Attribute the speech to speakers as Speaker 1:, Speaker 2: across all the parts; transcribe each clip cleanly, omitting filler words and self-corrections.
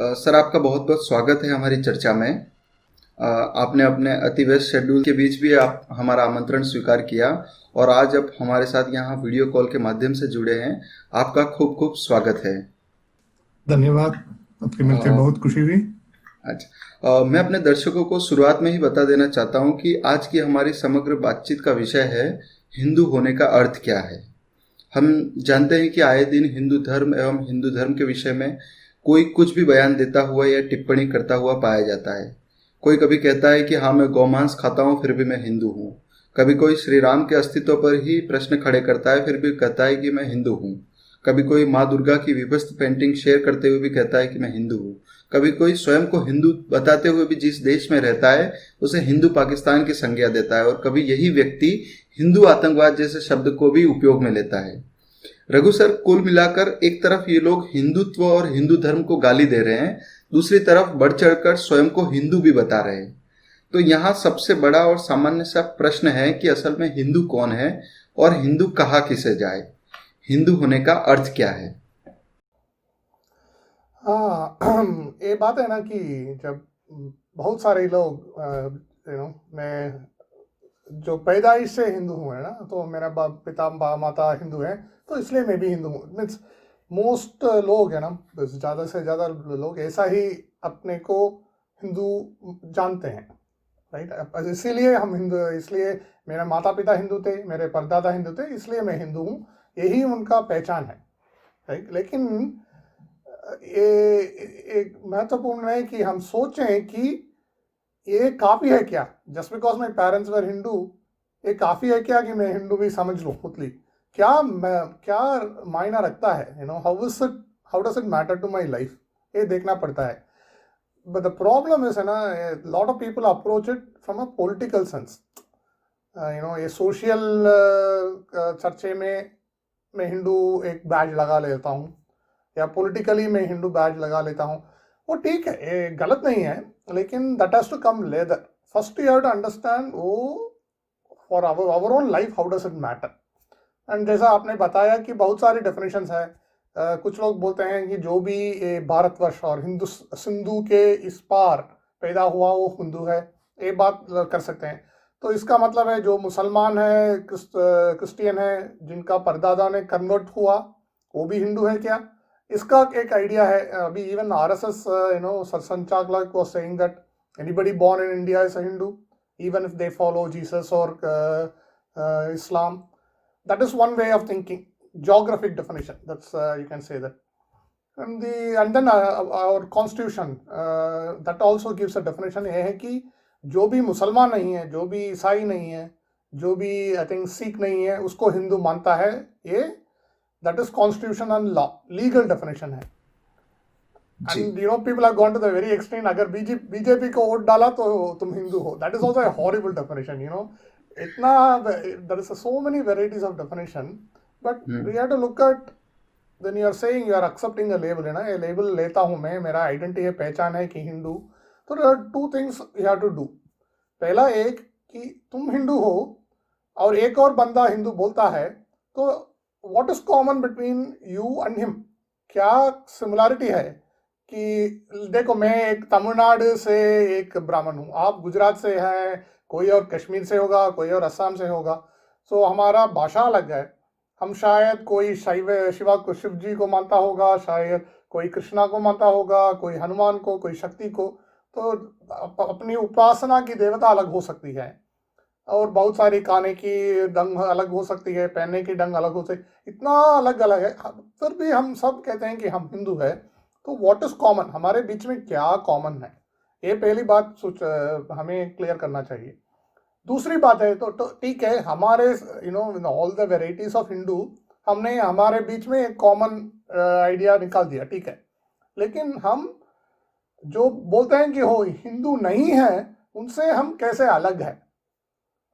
Speaker 1: Sir, आपका बहुत बहुत स्वागत है हमारी चर्चा में। आपने अपने अति व्यस्त शेड्यूल के बीच भी आप हमारा आमंत्रण स्वीकार किया और आज आप हमारे साथ यहाँ वीडियो कॉल के माध्यम से जुड़े हैं। आपका खूब खूब स्वागत है।
Speaker 2: धन्यवाद। आपके मिलकर बहुत खुशी हुई।
Speaker 1: अच्छा, मैं अपने दर्शकों को शुरुआत में ही बता देना चाहता हूँ कि आज की हमारी समग्र बातचीत का विषय है हिंदू होने का अर्थ क्या है। हम जानते हैं कि आए दिन हिंदू धर्म एवं हिंदू धर्म के विषय में कोई कुछ भी बयान देता हुआ या टिप्पणी करता हुआ पाया जाता है। कोई कभी कहता है कि हाँ, मैं गौमांस खाता हूँ फिर भी मैं हिंदू हूँ। कभी कोई श्री राम के अस्तित्व पर ही प्रश्न खड़े करता है फिर भी कहता है कि मैं हिंदू हूँ। कभी कोई माँ दुर्गा की विभत्स पेंटिंग शेयर करते हुए भी कहता है कि मैं हिंदू हूँ। कभी कोई स्वयं को हिंदू बताते हुए भी जिस देश में रहता है उसे हिंदू पाकिस्तान की संज्ञा देता है, और कभी यही व्यक्ति हिंदू आतंकवाद जैसे शब्द को भी उपयोग में लेता है। रघु सर, कुल मिलाकर एक तरफ ये लोग हिंदुत्व और हिंदू धर्म को गाली दे रहे हैं, दूसरी तरफ बढ़ चढ़कर स्वयं को हिंदू भी बता रहे हैं। तो यहाँ सबसे बड़ा और सामान्य सा प्रश्न है कि असल में हिंदू कौन है और हिंदू कहा किसे जाए। हिंदू होने का अर्थ क्या है?
Speaker 2: हाँ, ये बात है ना कि जब बहुत सारे लोग मैं जो पैदाइश से हिंदू हूँ है ना, तो मेरा बाप पिता माता हिंदू है, तो इसलिए मैं भी हिंदू हूँ। मीन्स मोस्ट लोग है ना, ज़्यादा से ज़्यादा लोग ऐसा ही अपने को हिंदू जानते हैं, राइट। इसीलिए हम हिंदू, इसलिए मेरे माता पिता हिंदू थे, मेरे परदादा हिंदू थे, इसलिए मैं हिंदू हूँ, यही उनका पहचान है, राइट। लेकिन ये एक महत्वपूर्ण है कि हम सोचें कि ये काफ़ी है क्या, just because my parents were Hindu, ये काफ़ी है क्या कि मैं हिंदू भी समझ लूँ खुदली। क्या मायना रखता है, how does it matter to my life, ये देखना पड़ता है। बट द प्रॉब्लम इज है ना, lot of people approach it from a political sense. ये सोशल चर्चे में मैं हिंदू एक बैज लगा लेता हूँ, या पॉलिटिकली मैं हिंदू बैज लगा लेता हूँ, वो ठीक है, ये गलत नहीं है, लेकिन that has to come later. First you have to understand वो for our own life how does it matter. And जैसा आपने बताया कि बहुत सारी डेफिनेशंस है। कुछ लोग बोलते हैं कि जो भी भारतवर्ष और हिंदू सिंधु के इस पार पैदा हुआ वो हिंदू है, ये बात कर सकते हैं। तो इसका मतलब है जो मुसलमान है, क्रिश्चियन है, जिनका परदादा ने कन्वर्ट हुआ, वो भी हिंदू है क्या? इसका एक आइडिया है। अभी इवन आरएसएस संचालक was saying that anybody born in India is a Hindu, even if they follow Jesus or Islam. That is one way of thinking, geographic definition. That's you can say that. And then our constitution that also gives a definition. ये है कि जो भी मुसलमान नहीं है, जो भी ईसाई नहीं है, जो भी आई थिंक सिख नहीं है, उसको हिंदू मानता है। ये that is constitution and law, legal definition है। And people are gone to the very extreme, अगर बीजेपी को वोट डाला तो तुम हिंदू हो, that is also a horrible definition. इतना there is so many varieties of definition, but we have to look at then you are saying you are accepting a label, है ना। ये लेबल लेता हूँ मैं, मेरा आइडेंटिटी है, पहचान है कि हिंदू। तो there are two things you have to do. पहला एक कि तुम हिंदू हो और एक और बंदा हिंदू बोलता है, तो what is common between you and him? क्या सिमिलरिटी है? कि देखो, मैं एक तमिलनाडु से एक ब्राह्मण हूँ, आप गुजरात से हैं, कोई और कश्मीर से होगा, कोई और असम से होगा, सो हमारा भाषा अलग है। हम शायद कोई शिवा को, शिव जी को मानता होगा, शायद कोई कृष्णा को मानता होगा, कोई हनुमान को, कोई शक्ति को। तो अपनी उपासना की देवता अलग हो सकती है, और बहुत सारी खाने की ढंग अलग हो सकती है, पहनने की ढंग अलग हो सकती, इतना अलग अलग है, फिर भी हम सब कहते हैं कि हम हिंदू है। तो व्हाट इज कॉमन, हमारे बीच में क्या कॉमन है? ये पहली बात हमें क्लियर करना चाहिए। दूसरी बात है, तो ठीक है, हमारे in all the varieties of Hindu, हमने हमारे बीच में एक कॉमन आइडिया निकाल दिया, ठीक है। लेकिन हम जो बोलते हैं कि हो हिंदू नहीं है, उनसे हम कैसे अलग है?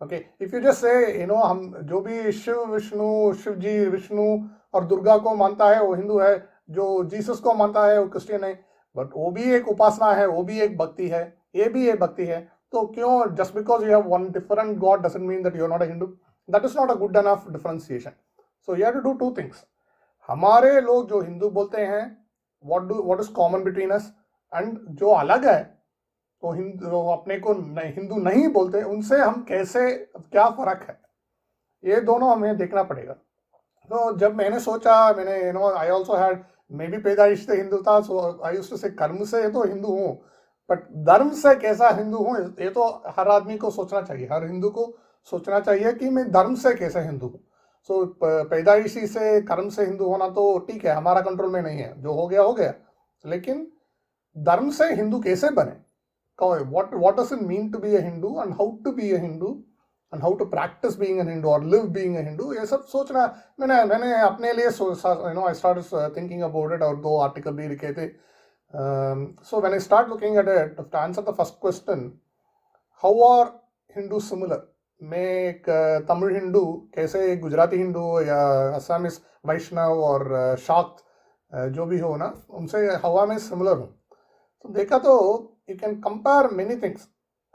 Speaker 2: Okay, if you just say हम जो भी शिव जी विष्णु और दुर्गा को मानता है वो हिंदू है, जो जीसस को मानता है वो क्रिश्चियन है, बट वो भी एक उपासना है, वो भी एक भक्ति है, ये भी एक भक्ति है। तो क्यों, just because you have one different god doesn't mean that you are not a Hindu? That is not a good enough differentiation. So you have to do two things. हमारे लोग जो हिंदू बोलते हैं, what is common between us? And जो अलग है, वो हिंदू अपने को हिंदू नहीं बोलते, उनसे हम कैसे, क्या फर्क है, ये दोनों हमें देखना पड़ेगा। तो जब मैंने सोचा, मैंने आई ऑल्सो हैड, मैं भी पैदाइश से हिंदू था, सो आई यूज्ड टू से कर्म से तो हिंदू हूँ, बट धर्म से कैसा हिंदू हूँ, ये तो हर आदमी को सोचना चाहिए, हर हिंदू को सोचना चाहिए कि मैं धर्म से कैसे हिंदू हूँ। सो पैदाइशी से कर्म से हिंदू होना तो ठीक है, हमारा कंट्रोल में नहीं है, जो हो गया हो गया, लेकिन धर्म से हिंदू कैसे बने, what does it mean to be a Hindu and how to be a Hindu and how to practice being a Hindu or live being a Hindu, ये सब सोचना मैंने अपने लिए I started thinking about it, और 2 article भी लिखे थे। So when I start looking at it, to answer the first question, how are Hindus similar, मैं एक तमिल हिंदू कैसे गुजराती हिंदू या असमीज वैष्णव और शाक्त जो भी हो ना, उनसे हवा में सिमिलर हूँ। तो देखा तो you can compare many things,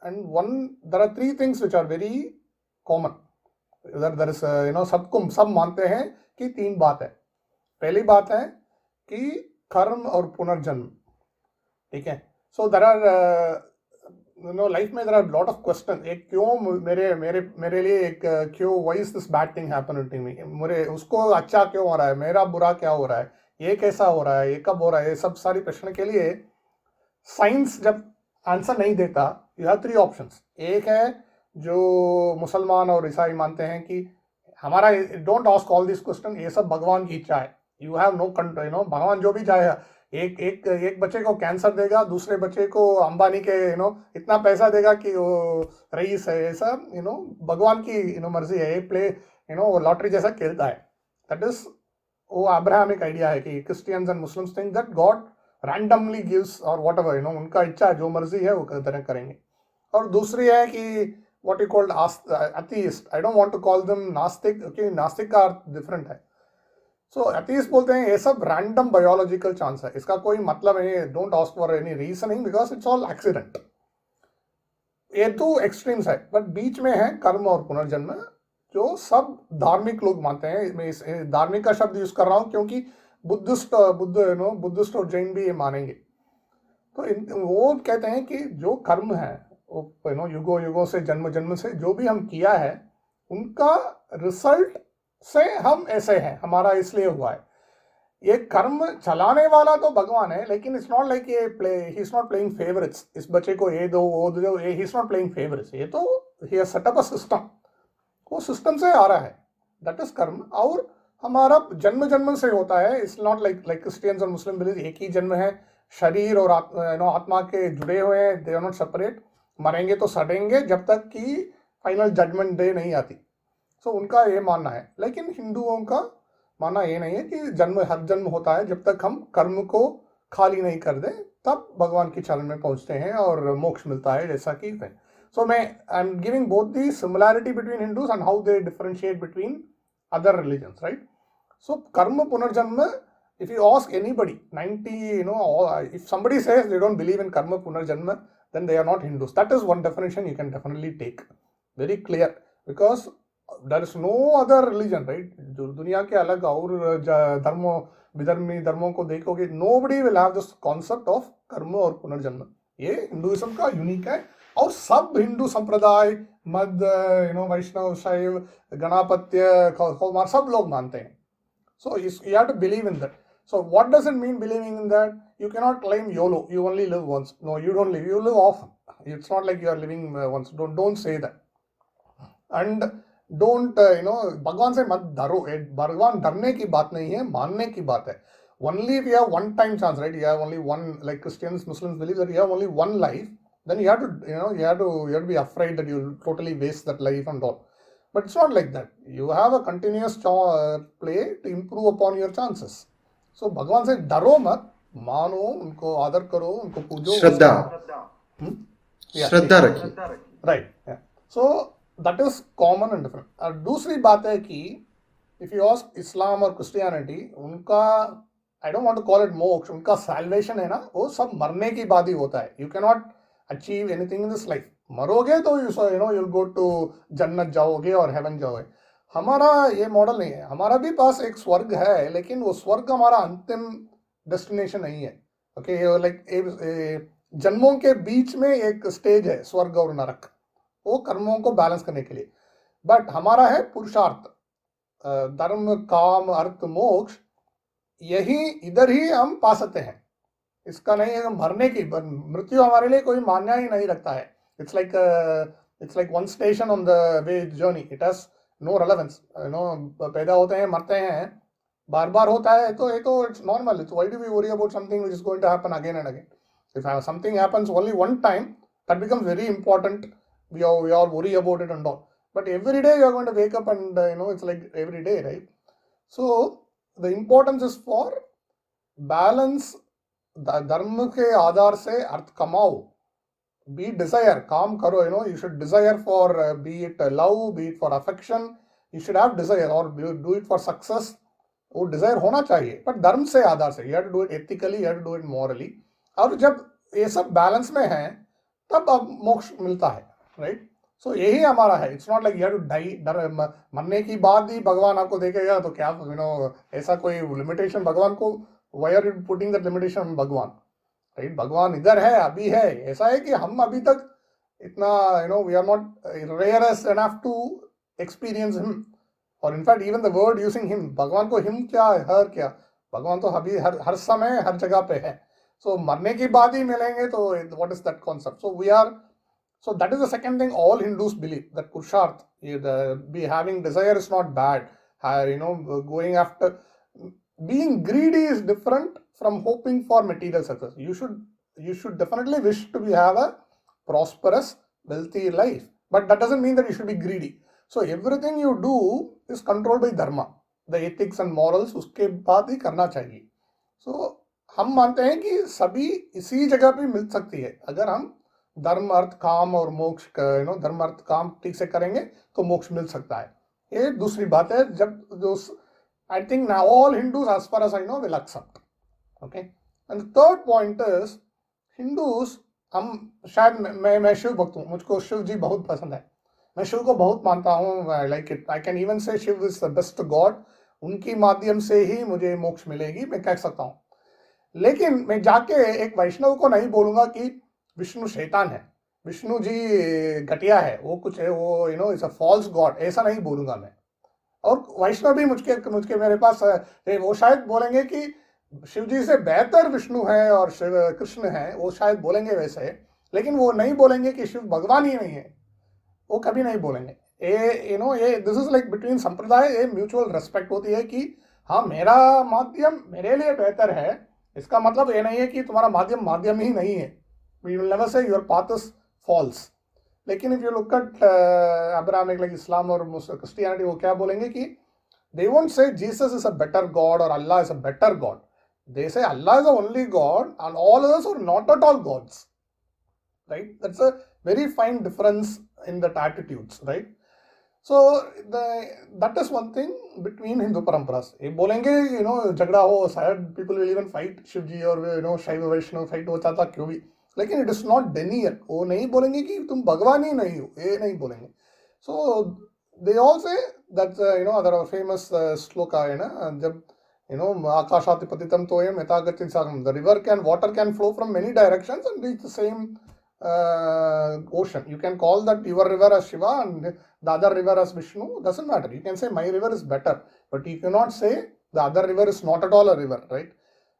Speaker 2: and there are 3 things which are very common. There is सब मानते हैं कि 3 बात है। पहली बात है कि कर्म और पुनर्जन्म, ठीक है। सो देयर आर लाइफ में there are lot of question, एक क्यों मेरे लिए एक क्यों, why is this bad thing happen to me, मेरे उसको अच्छा क्यों हो रहा है, मेरा बुरा क्या हो रहा है, ये कैसा हो रहा है, ये कब हो रहा है, ये सब सारी प्रश्न के लिए साइंस जब आंसर नहीं देता, यू हैव 3 ऑप्शंस। एक है जो मुसलमान और ईसाई मानते हैं कि हमारा don't ask all this question, ये सब भगवान की इच्छा है, यू हैव नो कंट्रोल, भगवान जो भी चाहे, एक बच्चे को कैंसर देगा, दूसरे बच्चे को अंबानी के इतना पैसा देगा कि वो रईस है, ऐसा भगवान की मर्जी है, प्ले वो लॉटरी जैसा खेलता है। दैट इज वो अब्राहमिक आइडिया है कि Christians and Muslims think that God randomly gives or whatever, उनका इच्छा जो मर्जी है वो तरह करेंगे। और दूसरी है कि what you called atheist, I don't want to call them नास्तिक, क्योंकि नास्तिक का अर्थ डिफरेंट है। सो atheist बोलते हैं ये सब रैंडम बायोलॉजिकल चांस है, इसका कोई मतलब नहीं, don't ask for any reasoning because it's all accident. ये 2 एक्सट्रीम्स है, बट बीच में है कर्म और पुनर्जन्म, जो सब धार्मिक लोग मानते हैं। मैं इस धार्मिक का शब्द यूज कर रहा हूँ क्योंकि बुद्धिस्ट और जैन भी ये मानेंगे। तो वो कहते हैं कि जो कर्म है वो युगों से, जन्म से जो भी हम किया है, उनका रिजल्ट से हम ऐसे हैं, हमारा इसलिए हुआ है। ये कर्म चलाने वाला तो भगवान है, लेकिन it's not like he is not playing favourites, इस बच्चे को ये दो वो दो, he is not playing favourites, ये तो he has set up a system, वो सिस्टम से आ रहा है, दैट इज कर्म। और हमारा जन्म से होता है, इट्स नॉट लाइक क्रिश्चियंस और मुस्लिम बिलीव एक ही जन्म है, शरीर और आत्मा के जुड़े हुए हैं, दे आर नॉट सेपरेट, मरेंगे तो सड़ेंगे जब तक कि फाइनल जजमेंट डे नहीं आती। सो उनका ये मानना है, लेकिन हिंदुओं का मानना ये नहीं है कि हर जन्म होता है, जब तक हम कर्म को खाली नहीं कर दें तब भगवान की चरण में पहुंचते हैं और मोक्ष मिलता है, जैसा कि है। So I am giving both the similarity between Hindus and how they differentiate between other religions, right. So karma punarjanma, if you ask anybody, 90, if somebody says they don't believe in karma punarjanma, then they are not Hindus. That is one definition you can definitely take. Very clear. Because there is no other religion, right? जो दुनिया के अलग और विधर्मी धर्मों को देखोगे, nobody will have this concept of कर्म और पुनर्जन्म। ये हिंदुइज्म का यूनिक है, और सब हिंदू संप्रदाय, मध्य, वैष्णव, शैव, गणापत्य, सब लोग मानते हैं। So you have to believe in that. So what does it mean believing in that? You cannot claim YOLO, you only live once. No, you don't live, you live often. It's not like you are living once. Don't say that. And don't भगवान से मत डरो, भगवान डरने की बात नहीं है, मानने की बात है। Only if you have one time chance, right? You have only one, like Christians, Muslims believe that you have only one life, then you have to be afraid that you'll totally waste that life and all. But it's not like that. You have a continuous play to improve upon your chances. So भगवान से डरो मत, मानो, उनको आदर करो, उनको पूजो,
Speaker 1: श्रद्धा रखिए,
Speaker 2: right. So that is common and different. और दूसरी बात है कि इफ यू आस्क इस्लाम और क्रिश्चियनिटी, उनका I don't want to call it moksha, उनका सैल्वेशन है ना, वो सब मरने की बाद ही होता है। You can not achieve anything in this life, मरोगे तो you'll go to जन्नत जाओगे और हेवन जाओगे। हमारा ये मॉडल नहीं है, हमारा भी पास एक स्वर्ग है, लेकिन वो स्वर्ग हमारा अंतिम डेस्टिनेशन नहीं है। ओके, लाइक जन्मों के बीच में एक स्टेज है स्वर्ग और नरक, वो कर्मों को बैलेंस करने के लिए। बट हमारा है पुरुषार्थ, धर्म काम अर्थ मोक्ष, यही इधर ही हम पा सकते हैं। इसका नहीं है मरने की, मृत्यु हमारे लिए कोई मान्य ही नहीं रखता है। It's like one station on the way journey, it has no relevance. पैदा होते हैं, मरते हैं, बार बार होता है, तो ये तो it's normal. It's why do we worry about something which is going to happen again and again? If something happens only one time, that becomes very important, we all worry about it and all. But every day you are going to wake up and it's like every day, right? So the importance is for balance. धर्म के आधार से अर्थ कमाओ, B desire, काम करो, you should desire for be it love, be it for affection, you should have desire, और do it for success, वो desire होना चाहिए, पर धर्म से आधार से। You have to do it ethically, you have to do it morally. और जब ये सब बैलेंस में है तब अब मोक्ष मिलता है, राइट? सो यही हमारा है। It's not like you have to die, मरने की बाद ही भगवान आपको देखेगा, तो क्या ऐसा कोई लिमिटेशन भगवान को? Why are you putting that limitation भगवान, राइट? भगवान इधर है, अभी है। ऐसा है कि हम अभी तक इतना we are not rarest enough to experience him, और in fact even the word using him, भगवान को हिम क्या हर क्या, भगवान तो अभी हर समय हर जगह पे है। सो मरने की बाद ही मिलेंगे, तो what is that concept? So we are, so that is the second thing all Hindus believe, that Purusharth, be having desire is not bad. Going after, being greedy is different from hoping for material success. You should definitely wish to have a prosperous, wealthy life, but that doesn't mean that you should be greedy. So everything you do is controlled by dharma, the ethics and morals, उसके बाद ही करना चाहिए। So हम मानते हैं कि सभी इसी जगह पे मिल सकती है, अगर हम धर्म अर्थ काम और मोक्ष, धर्म अर्थ काम ठीक से करेंगे तो मोक्ष मिल सकता है। ये दूसरी बात है, जब जो I think now all Hindus as far as I know will accept, okay. And third point is, Hindus, हम शायद मैं शिव भक्त हूँ, मुझको शिव जी बहुत पसंद है, मैं शिव को बहुत मानता हूँ, like it, I can even say Shiva is the best god, उनकी माध्यम से ही मुझे मोक्ष मिलेगी, मैं कह सकता हूँ। लेकिन मैं जाके एक वैष्णव को नहीं बोलूंगा कि विष्णु शैतान है, विष्णु जी घटिया है, वो कुछ है, वो इट्स अ फॉल्स गॉड, ऐसा नहीं बोलूंगा मैं। और वैष्णव भी मुझके मेरे पास वो शायद बोलेंगे कि शिव जी से बेहतर विष्णु है और शिव कृष्ण है, वो शायद बोलेंगे वैसे, लेकिन वो नहीं बोलेंगे कि शिव भगवान ही नहीं है, वो कभी नहीं बोलेंगे। ये दिस इज लाइक बिटवीन संप्रदाय, ये म्यूचुअल रेस्पेक्ट होती है कि हाँ, मेरा माध्यम मेरे लिए बेहतर है, इसका मतलब ये नहीं है कि तुम्हारा माध्यम ही नहीं है। We will never say your path is false. लेकिन if you look at Abrahamic like Islam और Christianity, वो क्या बोलेंगे कि they won't say Jesus is a better God or Allah is a better God. They say Allah is the only God and all others are not at all gods. Right? That's a very fine difference in that attitudes, right? So that is one thing between Hindu paramparas. ये बोलेंगे झगड़ा हो, शायद people will even fight Shiv जी और शैव वैष्णव fight होता था क्यों भी, लेकिन इट इज नॉट डेनियर, वो नहीं बोलेंगे कि तुम भगवान ही नहीं हो, ये नहीं बोलेंगे। So they all say that other famous shloka है ना, जब आकाशात् पतितं तोयं यथा गच्छति सागरं, the river can, water can flow from many directions and reach the same ocean. You can call that your river as Shiva and the other river as Vishnu, doesn't matter. You can say my river is better, but you cannot say the other river is not at all a river, right?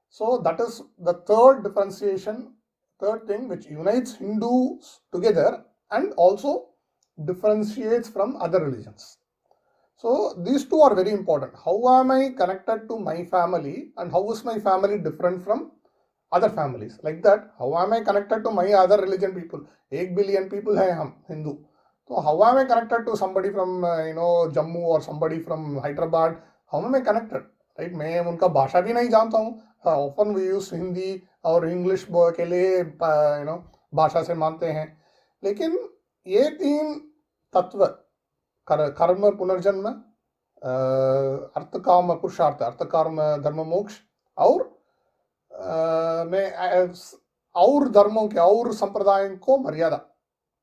Speaker 2: So that is the third differentiation, third thing which unites Hindus together and also differentiates from other religions. So these two are very important. How am I connected to my family and how is my family different from other families? Like that, how am I connected to my other religion people? 1 billion people है हम हिंदू, तो how am I connected to somebody from Jammu or somebody from Hyderabad? How am I connected? Right? मैं उनका भाषा भी नहीं जानता हूँ। Often we use हिंदी और इंग्लिश के लिए भाषा से मानते हैं, लेकिन ये 3 तत्व, कर्म पुनर्जन्म, अर्थ काम पुरुषार्थ, अर्थ कर्म धर्म मोक्ष, और और धर्मों के और संप्रदायों को मर्यादा,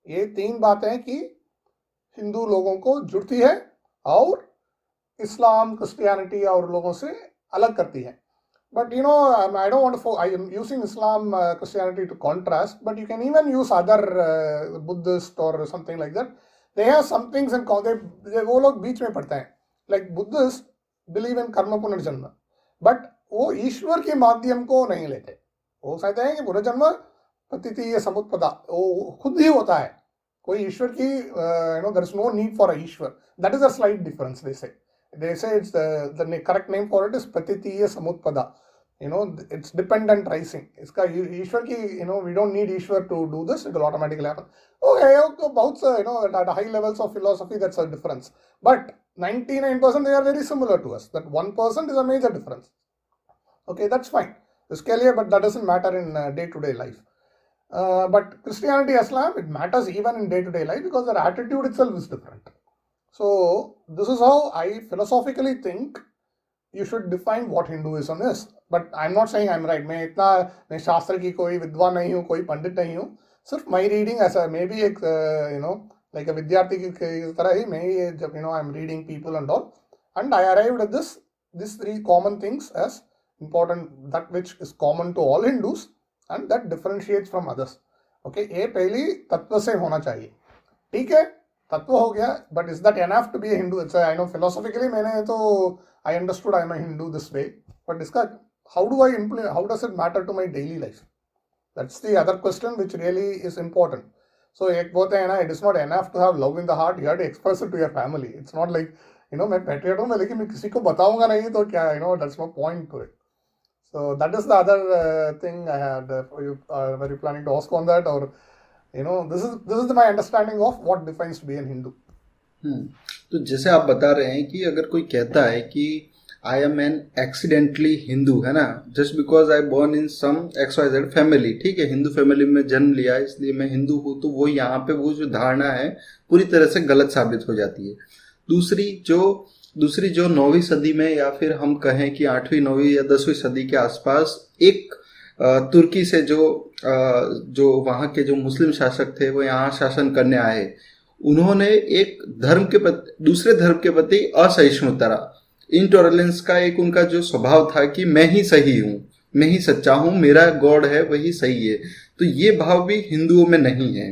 Speaker 2: ये 3 बातें कि हिंदू लोगों को जुड़ती है और इस्लाम क्रिश्चियनिटी और लोगों से अलग करती है। But you know, I don't want to. I am using Islam, Christianity to contrast, but you can even use other Buddhist or something like that. They have some things in common. वो लोग बीच में पढ़ते हैं. Like Buddhists believe in karma पुनर्जन्म, but वो ईश्वर के माध्यम को नहीं लेते. वो कहते हैं कि पुनर्जन्म पतितीय समुत्पदा वो खुद ही होता है. कोई ईश्वर की there is no need for a Ishwar. That is a slight difference. They say it's the correct name for it is patitiya samutpada. It's dependent rising. इसका ईश्वर की we don't need Ishwar to do this. It will automatically happen. Okay, बहुत at high levels of philosophy that's a difference. But 99% they are very similar to us. That 1% is a major difference. Okay, that's fine. इसके लिए, but that doesn't matter in day-to-day life. But Christianity, Islam, it matters even in day-to-day life because their attitude itself is different. So this is how I philosophically think you should define what Hinduism is. But I'm not saying I'm right. मैं शास्त्र की कोई विद्वान नहीं हूँ, कोई पंडित नहीं हूँ. सिर्फ my reading ऐसा मैं भी एक like a विद्यार्थी की तरह ही मैं जब I'm reading people and all, and I arrived at these three common things as important, that which is common to all Hindus and that differentiates from others. Okay, ये पहली तत्व से होना चाहिए. ठीक है, तत्व हो गया, but is that enough to be a Hindu? It's I know philosophically मैंने तो I understood I'm a Hindu this way, but इसका how do I implement? How does it matter to my daily life? That's the other question which really is important. So एक बोलते हैं ना, it is not enough to have love in the heart. You have to express it to your family. It's not like मैं patriot हूँ लेकिन मैं किसी को बताऊंगा नहीं तो क्या that's no point to it. So that is the other thing I had. Were you planning to ask on that, or this is my understanding of what defines to be an Hindu.
Speaker 1: तो जैसे आप बता रहे हैं कि अगर कोई कहता है कि I am an accidentally Hindu, है ना, just because I born in some XYZ family, ठीक है, हिंदू फैमिली में जन्म लिया इसलिए मैं हिंदू हूँ, तो वो यहाँ पे वो जो धारणा है पूरी तरह से गलत साबित हो जाती है. दूसरी जो 9वीं सदी में या फिर हम कहें कि 8वीं 9वीं या 10वीं सदी के आसपास एक तुर्की से जो वहाँ के जो मुस्लिम शासक थे वो यहाँ शासन करने आए, उन्होंने एक धर्म के प्रति दूसरे धर्म के प्रति असहिष्णुता, इंटॉलरेंस का एक उनका जो स्वभाव था कि मैं ही सही हूँ, मैं ही सच्चा हूँ, मेरा गॉड है वही सही है, तो ये भाव भी हिंदुओं में नहीं है.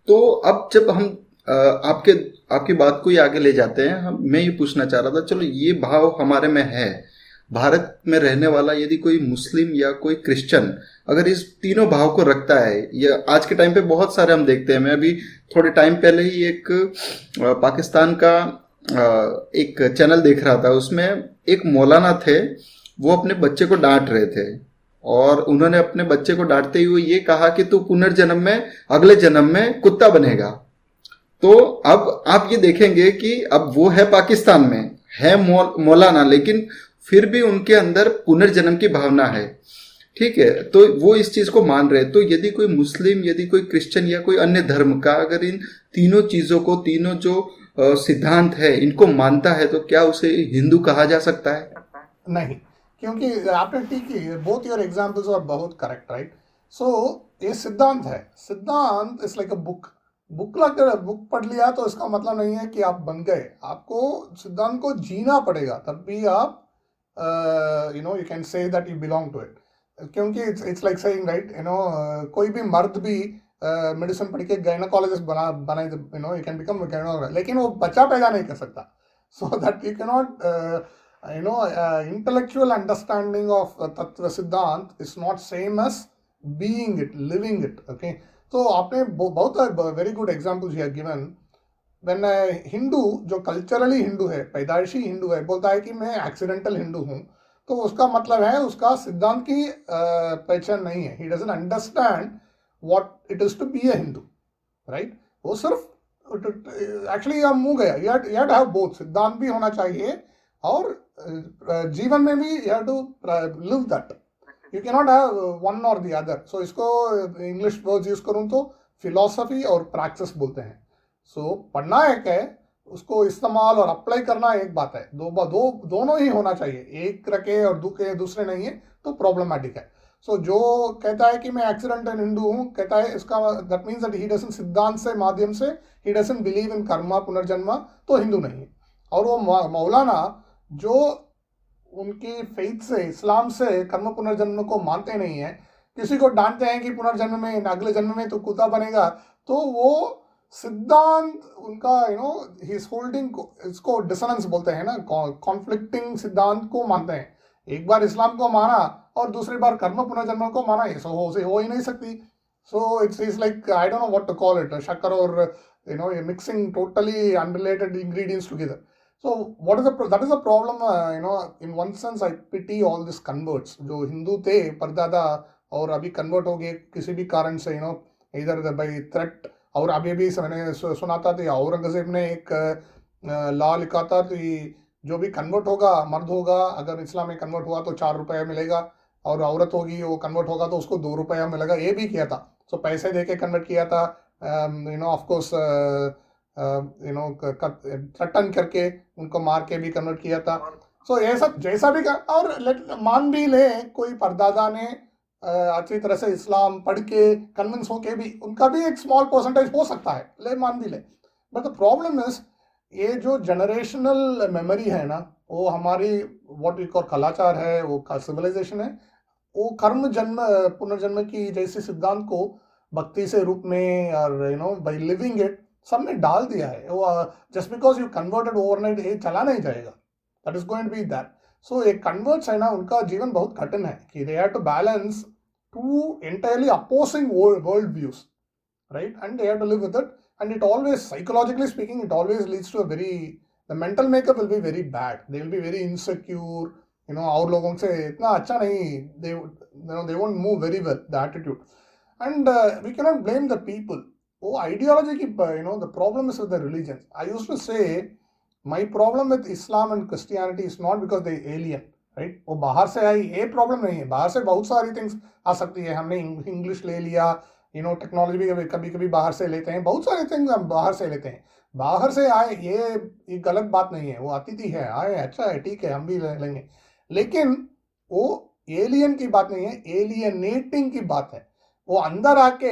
Speaker 1: तो अब जब हम आपकी बात को ही आगे ले जाते हैं, मैं ये पूछना चाह रहा था, चलो ये भाव हमारे में है, भारत में रहने वाला यदि कोई मुस्लिम या कोई क्रिश्चियन अगर इस तीनों भाव को रखता है, या आज के टाइम पे बहुत सारे हम देखते हैं, मैं अभी थोड़े टाइम पहले ही एक पाकिस्तान का एक चैनल देख रहा था, उसमें एक मौलाना थे, वो अपने बच्चे को डांट रहे थे और उन्होंने अपने बच्चे को डांटते हुए ये कहा कि तू पुनर्जन्म में अगले जन्म में कुत्ता बनेगा. तो अब आप ये देखेंगे कि अब वो है पाकिस्तान में है मौलाना, लेकिन फिर भी उनके अंदर पुनर्जन्म की भावना है, ठीक है, तो वो इस चीज को मान रहे हैं. तो यदि कोई मुस्लिम, यदि कोई क्रिश्चियन या कोई अन्य धर्म का अगर इन तीनों चीजों को, तीनों जो सिद्धांत है इनको मानता है, तो क्या उसे हिंदू कहा जा सकता है?
Speaker 2: नहीं, क्योंकि आपने ठीक है, बोथ योर एग्जांपल्स आर बहुत करेक्ट, राइट. सो ये सिद्धांत है, सिद्धांत इज लाइक अ बुक पढ़ लिया तो इसका मतलब नहीं है कि आप बन गए, आपको सिद्धांत को जीना पड़ेगा, तब भी आप you can say that you belong to it. क्योंकि it's like saying, right, कोई भी मर्द भी मेडिसिन पढ़ के गायनोकोलॉजिस्ट बनाए, you can become a gynecologist, लेकिन वो बच्चा पैदा नहीं कर सकता. So that you cannot intellectual understanding of तत्व सिद्धांत is not same as being it, living it. Okay, तो आपने बहुत very good examples here given. When Hindu जो कल्चरली हिंदू है, पैदाइशी हिंदू है, बोलता है कि मैं एक्सीडेंटल हिंदू हूँ, तो उसका मतलब है उसका सिद्धांत की पहचान नहीं है. He doesn't understand what it is to be a Hindu, right. वो सिर्फ एक्चुअली हम मुँह गया, you have to have both, सिद्धांत भी होना चाहिए और जीवन में भी you have to live that. You can not have one और द अदर. सो इसको इंग्लिश वर्ड्स यूज करूँ तो फिलॉसफी और प्रैक्टिस बोलते हैं. सो पढ़ना एक है, उसको इस्तेमाल और अप्लाई करना एक बात है, दोनों ही होना चाहिए. एक रखे और दूसरे नहीं है तो प्रॉब्लमैटिक है. सो जो कहता है कि मैं एक्सीडेंटल हिंदू हूँ, कहता है इसका that means that he doesn't सिद्धांत से माध्यम से he doesn't believe in Karma पुनर्जन्म, तो हिंदू नहीं है. और वो मौलाना जो उनकी फेथ से, इस्लाम से कर्म पुनर्जन्म को मानते नहीं है, किसी को डांटते हैं कि पुनर्जन्म में, अगले जन्म में तो कुत्ता बनेगा, तो वो सिद्धांत उनका ही इज होल्डिंग, इसको डिसोनेंस बोलते हैं ना, कॉन्फ्लिक्टिंग सिद्धांत को मानते हैं। एक बार इस्लाम को माना और दूसरी बार कर्म पुनर्जन्म को माना, ये हो ही नहीं सकती। So it's like I don't know what to call it, शक्कर और mixing totally unrelated ingredients together. So that is a problem, in one sense I pity all these converts जो हिंदू थे परदादा और अभी कन्वर्ट हो गए किसी भी कारण से, इधर बाई थ्रेट। और अभी भी मैंने सुना था कि औरंगजेब ने एक लॉ लिखा था कि जो भी कन्वर्ट होगा, मर्द होगा, अगर इस्लाम में कन्वर्ट हुआ तो 4 रुपया मिलेगा, और औरत होगी वो कन्वर्ट होगा तो उसको 2 रुपया मिलेगा। ये भी किया था, सो पैसे दे के कन्वर्ट किया था, ऑफकोर्स थ्रेटन करके उनको मार के भी कन्वर्ट किया था। सो ये सब जैसा भी और मान भी ले कोई परदादा ने अच्छी तरह से इस्लाम पढ़ के कन्विंस होके भी, उनका भी एक स्मॉल परसेंटेज हो सकता है, ले मान भी ले। बट द प्रॉब्लम इज ये जो जनरेशनल मेमोरी है ना, वो हमारी व्हाट वी कॉल कलाचार है, वो सिविलाइजेशन है, वो कर्म जन्म पुनर्जन्म की जैसे सिद्धांत को भक्ति से रूप में और बाय लिविंग इट सबने डाल दिया है। वो just because you converted overnight ये चला नहीं जाएगा, that is going to be that. So एक कन्वर्ट्स है ना, उनका जीवन बहुत कठिन है कि they have to balance two entirely opposing world views, right? And they have to live with it, and it always, psychologically speaking, it always leads to a very, the mental makeup will be very bad, they will be very insecure, और लोगों से इतना अच्छा नहीं, they won't move very well, the attitude. And we cannot blame the people. वो ideology की, the problem is with the religions. I used to say my problem with Islam and Christianity is not because they alien, right? वो बाहर से आई, ये problem नहीं है, बाहर से बहुत सारी थिंग्स आ सकती है, हमने इंग्लिश ले लिया, टेक्नोलॉजी भी कभी कभी बाहर से लेते हैं, बहुत सारे थिंग्स हम बाहर से लेते हैं, बाहर से आए ये गलत बात नहीं है, वो अतिथि है, आए अच्छा है, ठीक है, हम भी लेंगे, लेकिन वो एलियन की बात नहीं है, एलियनेटिंग की बात है। वो अंदर आके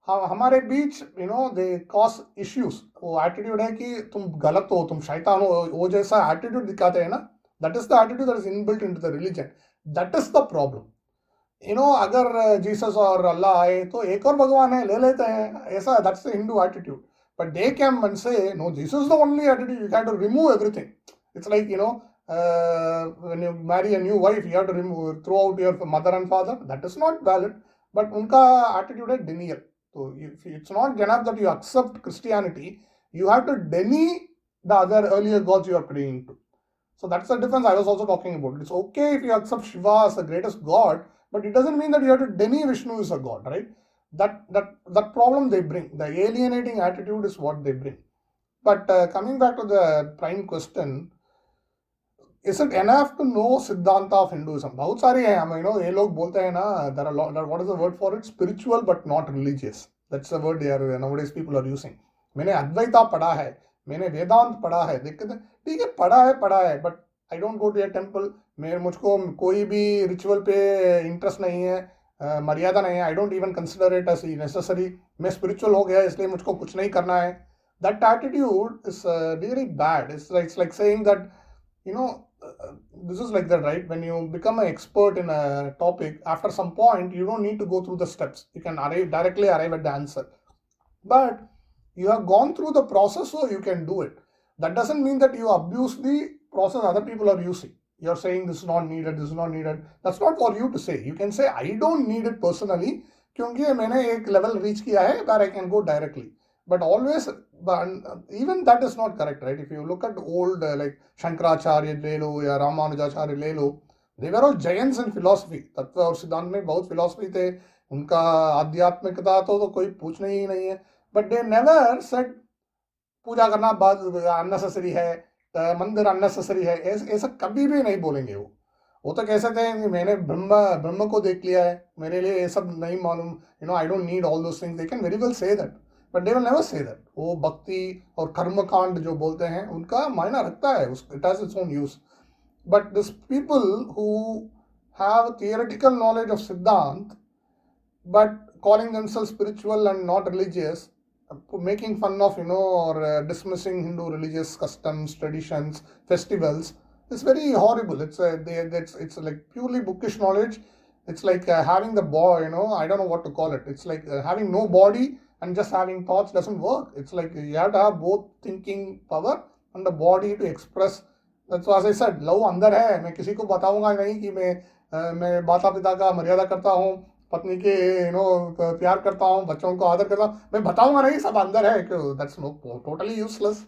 Speaker 2: हमारे बीच दे कॉज इश्यूज। वो एटीट्यूड है कि तुम गलत हो, तुम शैतान हो, वो जैसा एटीट्यूड दिखाते हैं ना, that is the attitude that is inbuilt into the religion, that is the problem. अगर जीसस और अल्लाह आए तो एक और भगवान है, ले लेते हैं, ऐसा, that's the Hindu attitude. But they can and say no, Jesus is the only attitude, you have to remove everything. It's like when you marry a new wife, you have to throw out your mother and father. That is not valid. But उनका attitude है denial. So it's not enough that you accept Christianity, you have to deny the other earlier gods you are praying to. So that's the difference I was also talking about. It's okay if you accept Shiva as the greatest god, but it doesn't mean that you have to deny Vishnu is a god, right? That problem they bring, the alienating attitude is what they bring. But coming back to the prime question, is it enough to know Siddhanta of Hinduism? बहुत सारे हैं, हम ये लोग बोलते हैं ना, there are lot, what is the word for it? Spiritual but not religious. That's the word they are nowadays people are using. मैंने अद्वैता पढ़ा है, मैंने वेदांत पढ़ा है, देखते थे, ठीक है, पढ़ा है, but I don't go to a temple, मुझको कोई भी रिचुअल पे इंटरेस्ट नहीं है, मर्यादा नहीं है, I don't even consider it as necessary, मैं स्पिरिचुअल हो गया इसलिए मुझको कुछ नहीं करना है। That attitude is really bad. It's like saying that this is like that, right? When you become an expert in a topic, after some point you don't need to go through the steps, you can directly arrive at the answer, but you have gone through the process, so you can do it. That doesn't mean that you abuse the process other people are using. You're saying this is not needed, that's not for you to say. You can say I don't need it personally क्योंकि मैंने एक level reach किया है where I can go directly. But always, even that is not correct, right? If you look at old like Shankaracharya ले लो या रामानुजाचार्य ले लो, they were all giants in philosophy. तत्व और सिद्धांत में बहुत फिलोसफी थे, उनका आध्यात्मिकता तो कोई पूछने ही नहीं है, but they never said पूजा करना अननेसेसरी है, मंदिर अननेसेसरी है, ऐसा कभी भी नहीं बोलेंगे। वो तो कैसे थे कि मैंने ब्रह्म को देख लिया है, मेरे लिए ये सब नहीं मालूम, I don't need all those things, they can very well say that, but they will never say that. वो भक्ति और कर्मकांड जो बोलते हैं उनका मायना रखता है, it has its own use, but this people who have theoretical knowledge of सिद्धांत but calling themselves spiritual and not religious, making fun of or dismissing Hindu religious customs, traditions, festivals, It's very horrible. It's like purely bookish knowledge. It's like having the boy, I don't know what to call it. It's like having no body and just having thoughts doesn't work. It's like you have to have both thinking power and the body to express. That's why as I said, love अंदर है. मैं किसी को बताऊंगा नहीं कि मैं माता पिता का मर्यादा करता हूँ, पत्नी के प्यार करता हूँ, बच्चों को आदर करता हूँ. मैं बताऊंगा नहीं, सब अंदर है. That's no totally useless.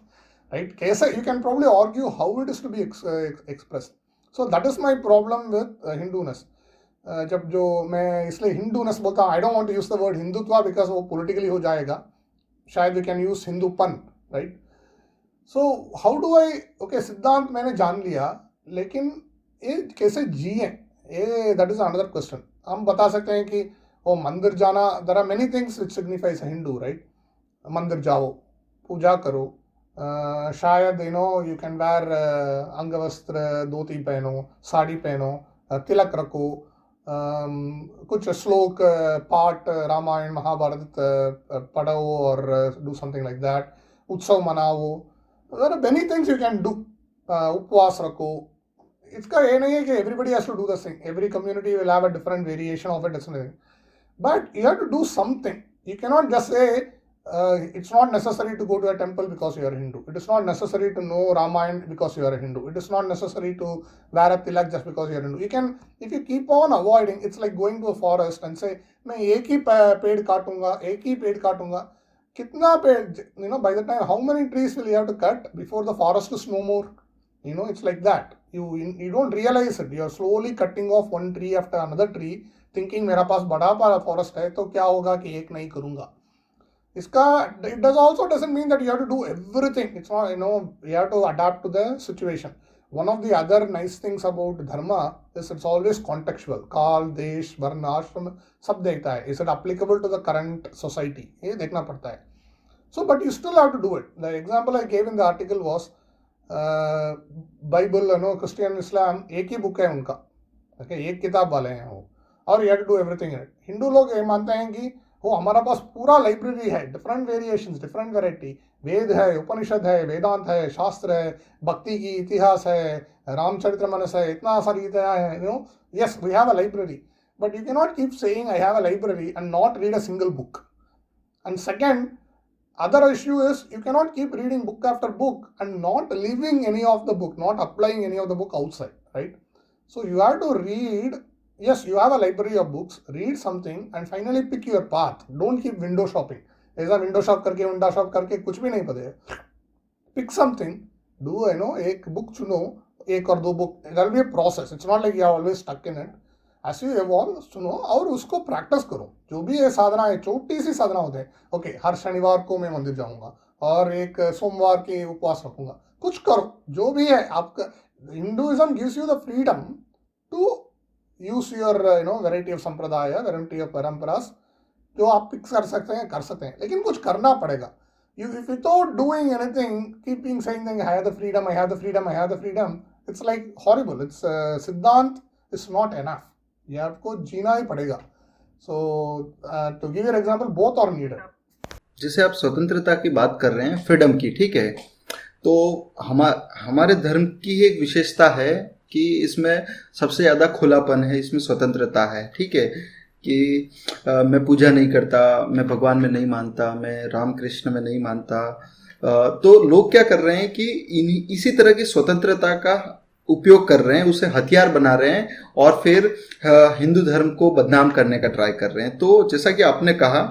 Speaker 2: Right? You can probably argue how it is to be expressed. So that is my problem with Hinduness. जब जो मैं इसलिए हिंदूनेस बोलता हूँ, I don't want to use the word Hindutva because वो पॉलिटिकली हो जाएगा. शायद वी कैन यूज हिंदूपन, right. So how do I, okay, सिद्धांत मैंने जान लिया, लेकिन ये कैसे जिए, ये दैट इज अनदर क्वेश्चन. हम बता सकते हैं कि वो मंदिर जाना, there are many things which signifies Hindu, right. मंदिर जाओ, पूजा करो, शायद यू कैन वेयर अंगवस्त्र, धोती पहनो, साड़ी पहनो, तिलक रखो, कुछ श्लोक पाठ रामायण महाभारत पढ़ो और डू समथिंग लाइक दैट. उत्सव मनाओ. There are many things you can do. उपवास रखो. इसका ये नहीं है कि everybody has to do the same. Every community will have a different variation of it, but you have to do something. You cannot just say it's not necessary to go to a temple because you are a Hindu. It is not necessary to know Ramayana because you are a Hindu. It is not necessary to wear a tilak just because you are a Hindu. You can, if you keep on avoiding, it's like going to a forest and say, मैं एक ही पेड़ काटूंगा, एक ही पेड़ काटूंगा. कितना पेड़, by the time, how many trees will you have to cut before the forest is no more? It's like that. You don't realize it. You are slowly cutting off one tree after another tree, thinking मेरा पास बड़ा forest है, तो क्या होगा कि एक नहीं करूंगा. इसका, it doesn't mean that you have to do everything. It's not, you have to adapt to the situation. One of the other nice things about dharma is it's always contextual. काल, देश, वर्ण, आश्रम सब देखता है. Is it applicable to the current society? ये देखना पड़ता है. So, but you still have to do it. The example I gave in the article was Bible, Christian, Islam, एक ही बुक है उनका. Okay, एक किताब वाले हैं वो. और you have to do everything in it. Hindu लोग ये मानते हैं कि वो हमारा पास पूरा लाइब्रेरी है, डिफरेंट वेरिएशंस, डिफरेंट वैरायटी. वेद है, उपनिषद है, वेदांत है, शास्त्र है, भक्ति की इतिहास है, रामचरितमानस है, इतना सारी है. Yes, we have a library, but you cannot keep saying I have a library and not read a single book. And second, other issue is you cannot keep reading book after book and not living any of the book, not applying any of the book outside, right? So you have to read. Yes, you have a library of books, read something and finally pick your path. Don't keep window shopping. ऐसा window shop करके कुछ भी नहीं पता. Pick something, do, एक book चुनो, एक और दो book. There will be a process. It's not like you are always stuck in it. As you evolve, सुनो और उसको practice करो. जो भी ये साधना है, छोटी सी साधना होते हैं. Okay, हर शनिवार को मैं मंदिर जाऊंगा और एक सोमवार के उपवास रखूंगा. कुछ करो, जो भी है आपका. Hinduism gives you the freedom to use your variety of संप्रदाय, variety of परंपरास, जो आप पिक कर सकते हैं, लेकिन कुछ करना पड़ेगा. If without doing anything, keeping saying that I have the freedom, it's like horrible. It's सिद्धांत is not enough. ये आपको जीना ही पड़ेगा. So to give you an example, both are needed.
Speaker 1: जैसे आप स्वतंत्रता की बात कर रहे हैं, फ्रीडम की, ठीक है, तो हमारे धर्म की एक विशेषता है कि इसमें सबसे ज़्यादा खुलापन है, इसमें स्वतंत्रता है, ठीक है, कि मैं पूजा नहीं करता, मैं भगवान में नहीं मानता, मैं राम कृष्ण में नहीं मानता. तो लोग क्या कर रहे हैं कि इसी तरह की स्वतंत्रता का उपयोग कर रहे हैं, उसे हथियार बना रहे हैं और फिर हिंदू धर्म को बदनाम करने का ट्राई कर रहे हैं. तो जैसा कि आपने कहा,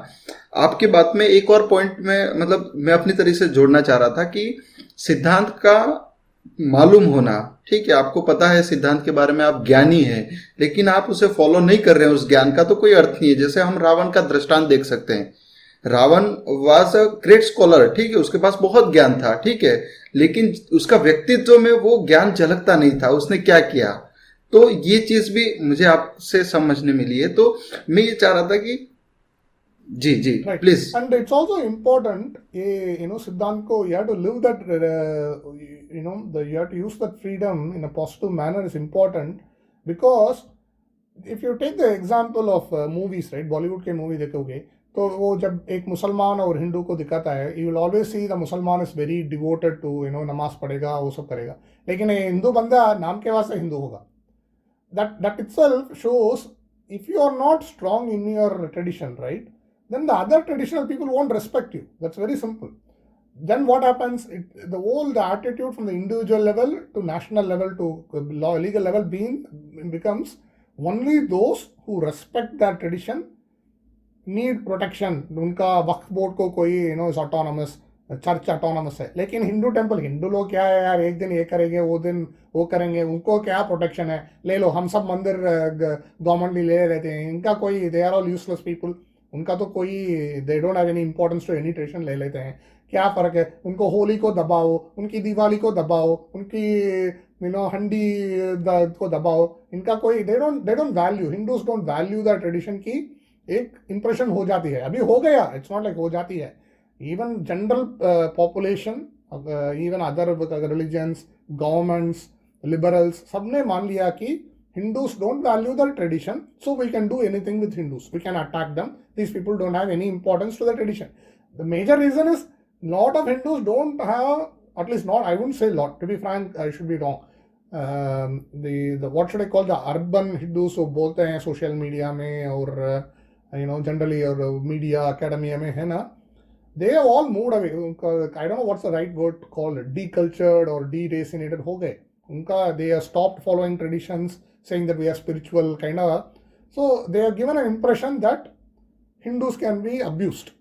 Speaker 1: आपकी बात में एक और पॉइंट में, मतलब मैं अपनी तरह से जोड़ना चाह रहा था कि सिद्धांत का मालूम होना, ठीक है, आपको पता है सिद्धांत के बारे में, आप ज्ञानी हैं, लेकिन आप उसे फॉलो नहीं कर रहे हैं, उस ज्ञान का तो कोई अर्थ नहीं है. जैसे हम रावण का दृष्टांत देख सकते हैं. Ravana was a great scholar, ठीक है, उसके पास बहुत ज्ञान था, ठीक है, लेकिन उसका व्यक्तित्व में वो ज्ञान झलकता नहीं था. उसने क्या किया? तो ये चीज भी मुझे आपसे समझने मिली है. तो मैं ये चाह रहा था कि जी
Speaker 2: Right.
Speaker 1: Please.
Speaker 2: And it's also important, सिद्धांत को you have to live that, you have to use that freedom in a positive manner is important, because if you take the example of movies, right, Bollywood के movie देखोगे तो वो जब एक मुसलमान और हिंदू को दिखाता है, you will always see the मुसलमान इज वेरी डिवोटेड टू नमाज पढ़ेगा, वो सब करेगा, लेकिन ये हिंदू बंदा नाम के वास्ते हिंदू होगा. That itself shows, if you are not strong in your tradition, right, then the other traditional people won't respect you. That's very simple. Then what happens, the whole attitude from the individual level to national level to legal level becomes only those who respect their tradition need protection. उनका वक्फ board को कोई is autonomous, church autonomous है, लेकिन Hindu temple, Hindu लोग क्या है यार, एक दिन ये करेंगे, वो दिन वो करेंगे, उनको क्या प्रोटेक्शन है, ले लो, हम सब मंदिर गवर्नमेंट ले लेते हैं, इनका कोई, they are all useless people, उनका तो कोई, they don't have any importance to any tradition, ले लेते हैं, क्या फ़र्क है, उनको होली को दबाओ, उनकी दिवाली को दबाओ, उनकी हंडी को दबाओ, इनका कोई, they don't value, Hindus don't value the tradition की एक इंप्रेशन हो जाती है, अभी हो गया, इट्स नॉट लाइक हो जाती है. Even general population, even other religions, governments, liberals, सबने मान लिया कि Hindus don't value the tradition, so we can do anything with Hindus, we can attack them, these people don't have any importance to the tradition. The major reason is lot of Hindus don't have, at least not, I wouldn't say lot, to be frank, I should be wrong. The what should I call, the urban Hindus जो बोलते हैं social media में और generally और media academia में है ना, they have all moved away. I don't know what's the right word called, decultured or deracinated हो गए उनका. They have stopped following traditions, saying that we are spiritual kind of, so they have given an impression that Hindus can be abused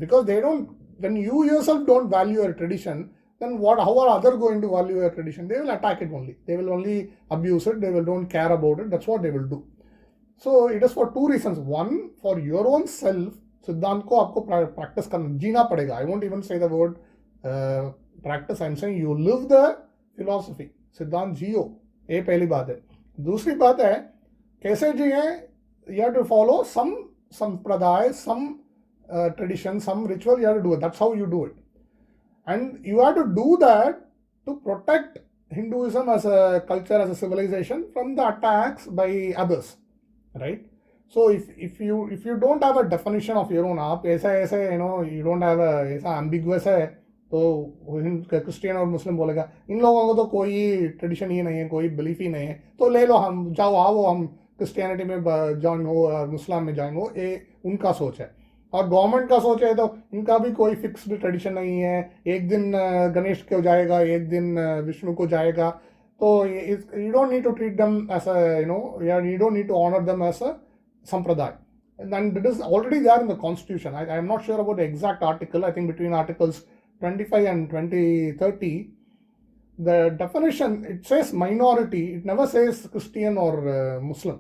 Speaker 2: because they don't. When you yourself don't value your tradition, then how are others going to value your tradition? They will attack it only. They will only abuse it. They don't care about it. That's what they will do. So it is for two reasons. One, for your own self, सिद्धांत को आपको practice करना, जीना पड़ेगा. I won't even say the word practice. I'm saying you live the philosophy. सिद्धांत जियो, ये पहली बात है. दूसरी बात है, कैसे जिए? You have to follow some संप्रदाय, some tradition, some ritual, you have to do it. That's how you do it. And you have to do that to protect Hinduism as a culture, as a civilization from the attacks by others, right? So if you don't have a definition of your own, आप ऐसा you don't have a ऐसा ambiguous है, तो Christian और मुस्लिम बोलेगा इन लोगों को तो कोई ट्रेडिशन ही नहीं है, कोई बिलीफ ही नहीं है, तो ले लो, हम जाओ, आओ हम क्रिश्चियनिटी में ज्वाइन हो और मुस्लिम में ज्वाइन हो, ये उनका सोच है. और गवर्नमेंट का सोच है तो इनका भी कोई फिक्स्ड ट्रेडिशन नहीं है, एक दिन गणेश को जाएगा, एक दिन विष्णु को जाएगा, तो you don't need to treat them as a you don't need to honour them as a sampradaya. And it is already there in the constitution. I am not sure about the exact article. I think between articles 25 and 30, the definition, it says minority, it never says Christian or Muslim.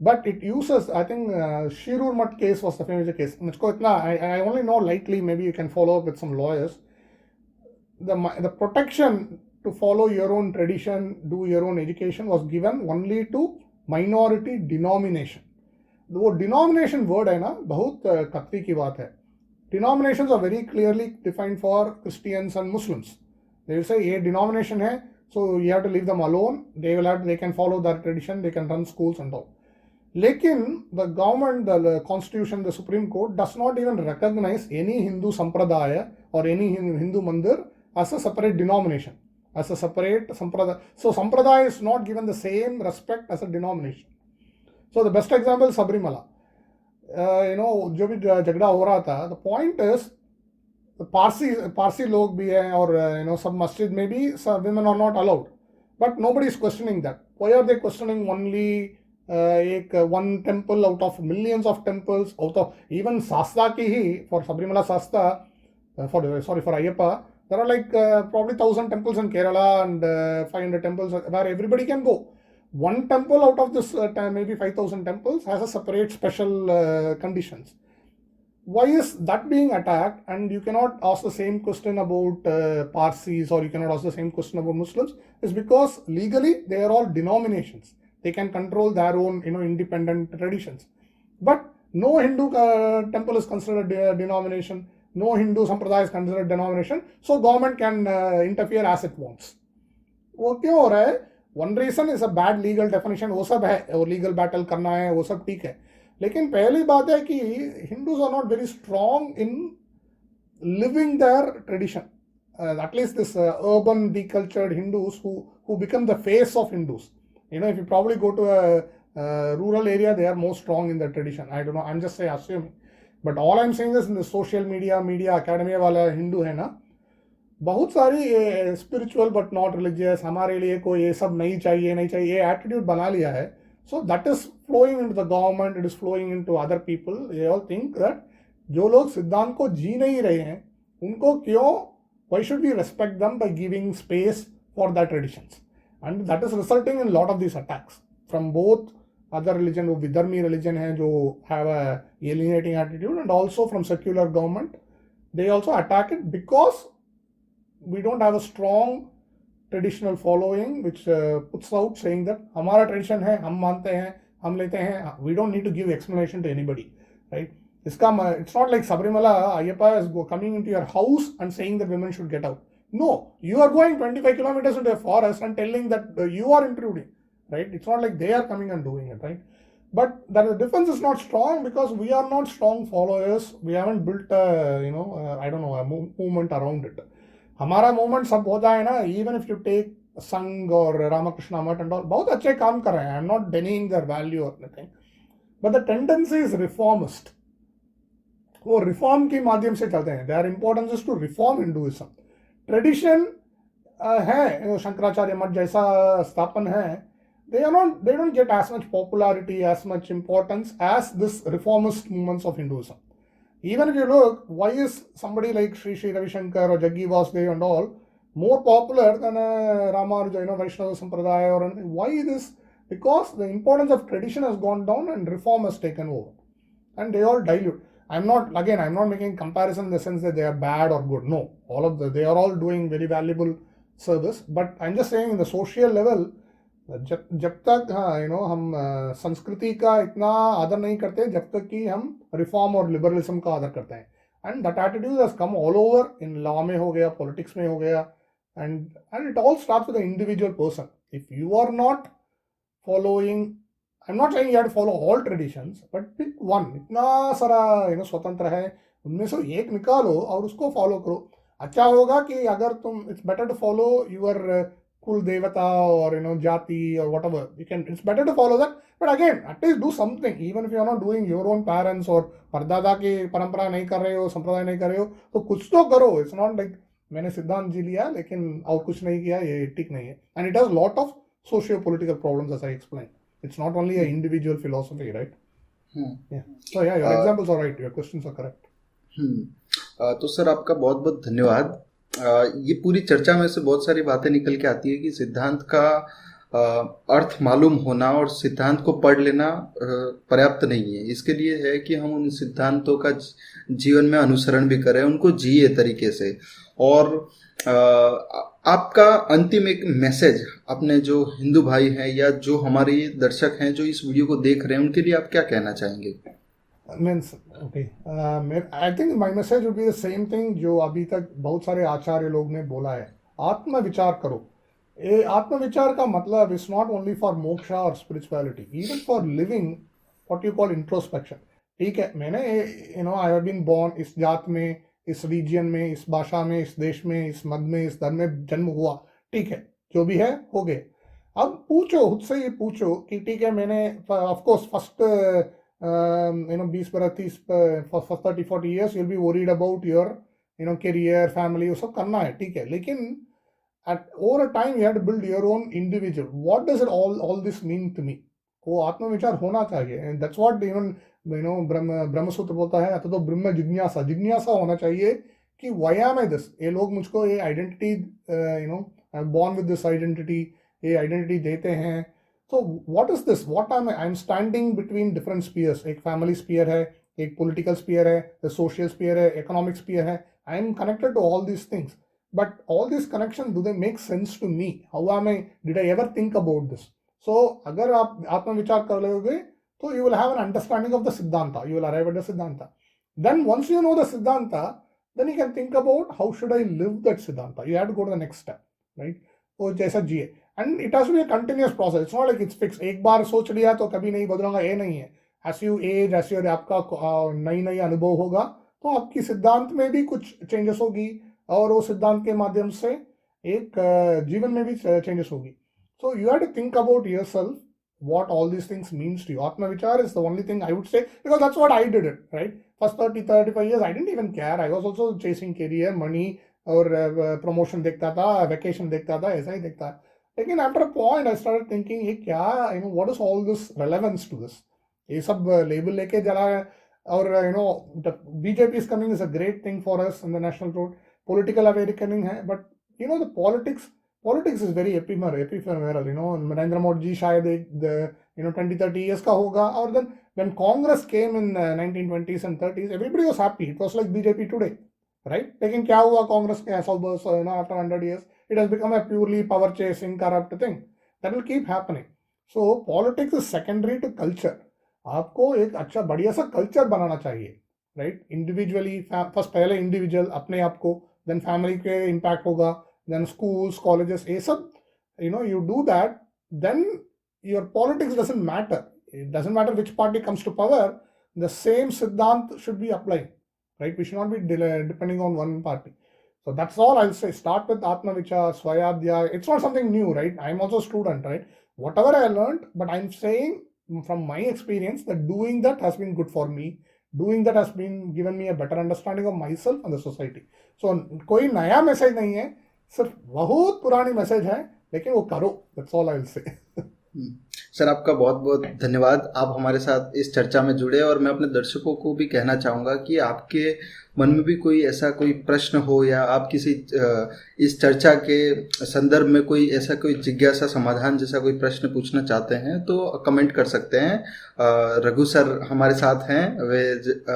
Speaker 2: But it uses, I think Shirur Mutt case was the famous case. I only know lightly, maybe you can follow up with some lawyers. The protection to follow your own tradition, do your own education was given only to minority denomination. वो denomination word है ना, बहुत खतरे की बात है. Denominations are very clearly defined for Christians and Muslims. They will say ये denomination है, so you have to leave them alone. They can follow their tradition, they can run schools and all. लेकिन the government, the constitution, the Supreme Court does not even recognize any Hindu sampradaya or any Hindu mandir as a separate denomination, as a separate sampradaya. So sampradaya is not given the same respect as a denomination. So the best example is Sabrimala. जो भी झगड़ा हो रहा था, the point is Parsi लोग भी हैं और सब मस्जिद में भी women are not allowed, but nobody is questioning that. Why are they questioning only one temple out of millions of temples, out of even Sasta ki hi, for Sabrimala Sasta, for Ayyappa, there are like probably 1,000 temples in Kerala and 500 temples where everybody can go. One temple out of this maybe 5,000 temples has a separate special conditions. Why is that being attacked? And you cannot ask the same question about Parsis, or you cannot ask the same question about Muslims, is because legally they are all denominations. They can control their own independent traditions. But no Hindu temple is considered a denomination. No Hindu sampradaya is considered denomination. So government can interfere as it wants. वो क्यों हो रहा है? One reason is a bad legal definition. वो सब है, और legal battle करना है, वो सब ठीक है. लेकिन पहली बात है कि Hindus are not very strong in living their tradition. At least this urban decultured Hindus who become the face of Hindus. You know, if you probably go to a rural area, they are more strong in their tradition. I don't know. I'm just say assuming. But all I'm saying is in the social media academia वाला हिंदू है ना, बहुत सारी spiritual but not religious, हमारे लिए कोई ये सब नहीं चाहिए ये एटीट्यूड बना लिया है. So that is flowing into the government, it is flowing into other people. They all think that जो लोग सिद्धांत को जी नहीं रहे हैं उनको क्यों, why should we respect them by giving space for their traditions? And that is resulting in a lot of these attacks from both other religion, wo Vidharmi religion hai jo have a alienating attitude, and also from secular government. They also attack it because we don't have a strong traditional following which puts out saying that हमारा tradition है, हम मानते हैं, हम लेते हैं. We don't need to give explanation to anybody, right? It's not like Sabrimala Ayyappa is coming into your house and saying that women should get out. No, you are going 25 kilometers into a forest and telling that you are intruding, right? It's not like they are coming and doing it, right? But the difference is not strong because we are not strong followers. We haven't built I don't know, a movement around it. हमारा movement सब होता है ना, even if you take Sangh or Ramakrishna Math and all, बहुत अच्छे काम कर रहे हैं. I'm not denying their value or anything. But the tendency is reformist. वो रिफॉर्म के माध्यम से चलते हैं. Their importance is to reform Hinduism. Tradition है, शंकराचार्य मठ जैसा स्थापन है, they don't get as much popularity, as much importance as this reformist movements of Hinduism. Even if you look, why is somebody like Sri Ravi Shankar or Jaggi Vasudev and all more popular than Ramanuja, Vaishnava Sampradaya or anything? Why this? Because the importance of tradition has gone down and reform has taken over, and they all dilute. I'm not making comparison in the sense that they are bad or good. No, they are all doing very valuable service. But I'm just saying in the social level, जब तक हम संस्कृति का इतना आदर नहीं करते जब तक कि हम रिफॉर्म और लिबरलिज्म का आदर करते हैं. And that attitude has come all over, in law में हो गया, पॉलिटिक्स में हो गया, and it all starts with the individual person. If you are not following, I'm not saying you have to follow all traditions, but pick one. इतना सारा स्वतंत्र है, उनमें से एक निकालो और उसको फॉलो करो. अच्छा होगा कि अगर तुम, it's better to follow your कुल देवता or जाति or whatever. It's better to follow that, but again, at least do something. Even if you are not doing your own parents or परदादा की परंपरा नहीं कर रहे हो, संप्रदाय नहीं कर रहे हो, तो कुछ तो करो. It's not like मैंने सिद्धांत जी लिया लेकिन और कुछ नहीं किया, ये ठीक नहीं है. And it has lot of socio-political problems, as I explained. It's not only an individual philosophy, right? Yeah. So yeah, your examples are right. Your questions are correct.
Speaker 1: तो सर आपका बहुत बहुत धन्यवाद. ये पूरी चर्चा में से बहुत सारी बातें निकल के आती है कि सिद्धांत का अर्थ मालूम होना और सिद्धांत को पढ़ लेना पर्याप्त नहीं है. इसके लिए है कि हम उन सिद्धांतों का जीवन में अनुसरण भी करें, उनको जिए तरीके से. और आपका अंतिम एक मैसेज अपने जो हिंदू भाई हैं या जो हमारे दर्शक हैं जो इस वीडियो को देख रहे हैं, उनके लिए आप क्या कहना चाहेंगे?
Speaker 2: I think my message would be the same thing जो अभी तक बहुत सारे आचार्य लोग ने बोला है. आत्मविचार करो. ये आत्मविचार का मतलब is not only for moksha और spirituality, even for living what you call introspection. ठीक है, मैंने आई हैव बीन बोर्न इस जात में, इस रीजन में, इस भाषा में, इस देश में, इस मत में, इस धर्म में जन्म हुआ. ठीक है, जो भी है हो गए. अब पूछो खुद से, ये पूछो कि ठीक है, मैंने of course first 20-30-40 years you'll be worried about your career, family, वो सब करना है. ठीक है, लेकिन over a time you have to build your own individual. What does it all this mean to me? वो आत्मविचार होना चाहिए. And that's what even Brahmasutra बोलता है, अतः तो ब्रह्म जिज्ञासा होना चाहिए कि why am I this? ये लोग मुझको ये identity born with this identity, ये आइडेंटिटी देते हैं. So what is this? What am I? I'm standing between different spheres. एक family sphere है, एक political sphere है, the social sphere है, economic sphere है. I'm connected to all these things. But all these connections, do they make sense to me? How am I? Did I ever think about this? So अगर आप आत्मविचार कर लोगे, so you will have an understanding of the Siddhanta. You will arrive at the Siddhanta. Then once you know the Siddhanta, then you can think about how should I live that Siddhanta. You have to go to the next step, right? तो जैसा जिए. And it has to be a continuous process. It's not like it's fixed. एक बार सोच लिया तो कभी नहीं बदलूंगा, ये नहीं है. As you age, as you आपका नई नई अनुभव होगा, तो आपकी सिद्धांत में भी कुछ चेंजेस होगी, और वो सिद्धांत के माध्यम से एक जीवन में भी चेंजेस होगी. So you have to think about yourself what all these things means to you. Atma Vichar is the only thing I would say, because that's what I did it, right? First 30-35 years, I didn't even care. I was also chasing career, money, और promotion देखता था, vacation देखता था, ऐसा ही देखता. लेकिन after a point, I started thinking, ये क्या, what is all this relevance to this? ये सब label लेके जरा, और the BJP is coming is a great thing for us on the national road. Political awakening है, but the politics is very ephemeral. Narendra Modi ji शायद एक 20-30 years का होगा, और then when Congress came in 1920s and 30s, everybody was happy. It was like BJP today, right? लेकिन क्या हुआ कांग्रेस के assault burst, after 100 years it has become a purely power chasing corrupt thing that will keep happening. So politics is secondary to culture. आपको एक अच्छा बढ़िया सा culture बनाना चाहिए, राइट? इंडिविजुअली, फर्स्ट पहले इंडिविजुअल अपने आप को, देन फैमिली के इम्पैक्ट होगा, then schools, colleges, ये सब, you do that, then your politics doesn't matter. It doesn't matter which party comes to power, the same siddhant should be applied, right? We should not be depending on one party. So that's all I'll say. Start with Atma Vichar, Swayadhyay. It's not something new, right? I'm also a student, right? Whatever I learned, but I'm saying from my experience that doing that has been good for me. Doing that has been given me a better understanding of myself and the society. So कोई नया message नहीं है, सिर्फ बहुत पुरानी message है, लेकिन वो करो. That's all I will say.
Speaker 1: Sir, आपका बहुत बहुत धन्यवाद. आप हमारे साथ इस चर्चा में जुड़े, और मैं अपने दर्शकों को भी कहना चाहूँगा कि आपके मन में भी कोई ऐसा कोई प्रश्न हो, या आप किसी इस चर्चा के संदर्भ में कोई ऐसा कोई जिज्ञासा समाधान जैसा कोई प्रश्न पूछना चाहते हैं, तो कमेंट कर सकते हैं. रघु सर हमारे साथ हैं, वे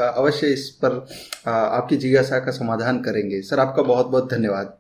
Speaker 1: अवश्य इस पर आपकी जिज्ञासा का समाधान करेंगे. सर, आपका बहुत बहुत धन्यवाद.